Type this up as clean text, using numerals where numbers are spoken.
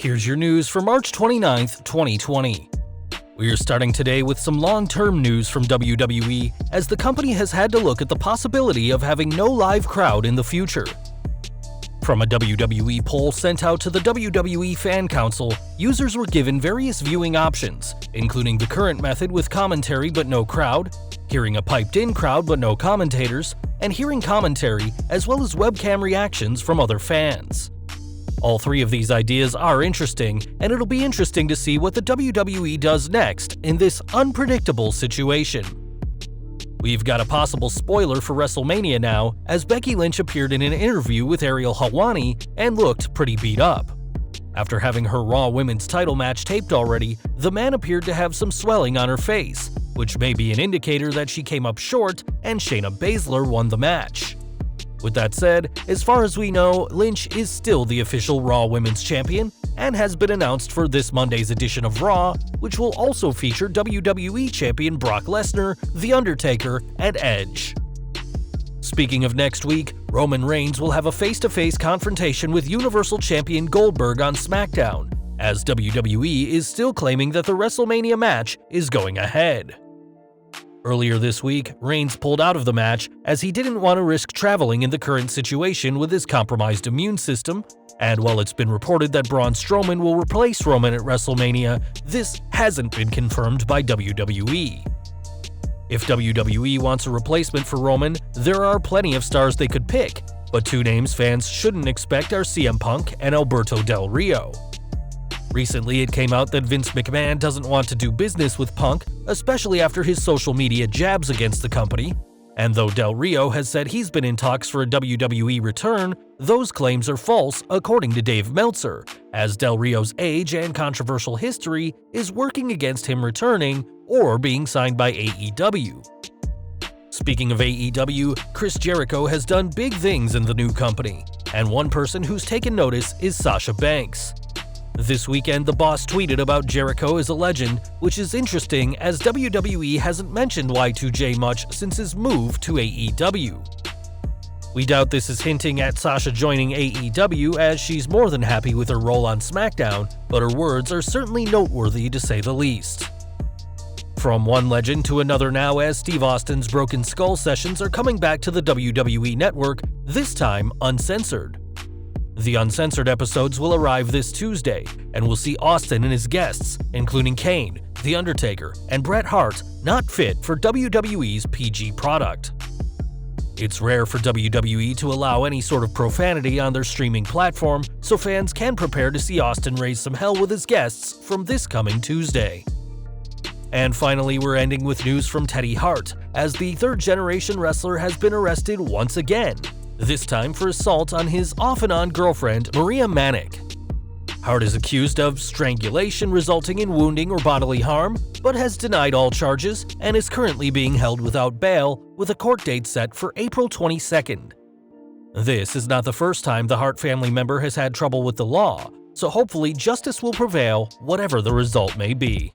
Here's your news for March 29th, 2020. We are starting today with some long-term news from WWE, as the company has had to look at the possibility of having no live crowd in the future. From a WWE poll sent out to the WWE Fan Council, users were given various viewing options, including the current method with commentary but no crowd, hearing a piped-in crowd but no commentators, and hearing commentary as well as webcam reactions from other fans. All three of these ideas are interesting, and it'll be interesting to see what the WWE does next in this unpredictable situation. We've got a possible spoiler for WrestleMania now, as Becky Lynch appeared in an interview with Ariel Helwani and looked pretty beat up. After having her Raw Women's title match taped already, the man appeared to have some swelling on her face, which may be an indicator that she came up short and Shayna Baszler won the match. With that said, as far as we know, Lynch is still the official Raw Women's Champion and has been announced for this Monday's edition of Raw, which will also feature WWE Champion Brock Lesnar, The Undertaker, and Edge. Speaking of next week, Roman Reigns will have a face-to-face confrontation with Universal Champion Goldberg on SmackDown, as WWE is still claiming that the WrestleMania match is going ahead. Earlier this week, Reigns pulled out of the match as he didn't want to risk traveling in the current situation with his compromised immune system, and while it's been reported that Braun Strowman will replace Roman at WrestleMania, this hasn't been confirmed by WWE. If WWE wants a replacement for Roman, there are plenty of stars they could pick, but two names fans shouldn't expect are CM Punk and Alberto Del Rio. Recently, it came out that Vince McMahon doesn't want to do business with Punk, especially after his social media jabs against the company, and though Del Rio has said he's been in talks for a WWE return, those claims are false according to Dave Meltzer, as Del Rio's age and controversial history is working against him returning or being signed by AEW. Speaking of AEW, Chris Jericho has done big things in the new company, and one person who's taken notice is Sasha Banks. This weekend, the boss tweeted about Jericho as a legend, which is interesting as WWE hasn't mentioned Y2J much since his move to AEW. We doubt this is hinting at Sasha joining AEW, as she's more than happy with her role on SmackDown, but her words are certainly noteworthy to say the least. From one legend to another now, as Steve Austin's Broken Skull sessions are coming back to the WWE Network, this time uncensored. The uncensored episodes will arrive this Tuesday, and we'll see Austin and his guests, including Kane, The Undertaker, and Bret Hart, not fit for WWE's PG product. It's rare for WWE to allow any sort of profanity on their streaming platform, so fans can prepare to see Austin raise some hell with his guests from this coming Tuesday. And finally, we're ending with news from Teddy Hart, as the third-generation wrestler has been arrested once again, this time for assault on his off-and-on girlfriend, Maria Manick. Hart is accused of strangulation resulting in wounding or bodily harm, but has denied all charges and is currently being held without bail, with a court date set for April 22nd. This is not the first time the Hart family member has had trouble with the law, so hopefully justice will prevail, whatever the result may be.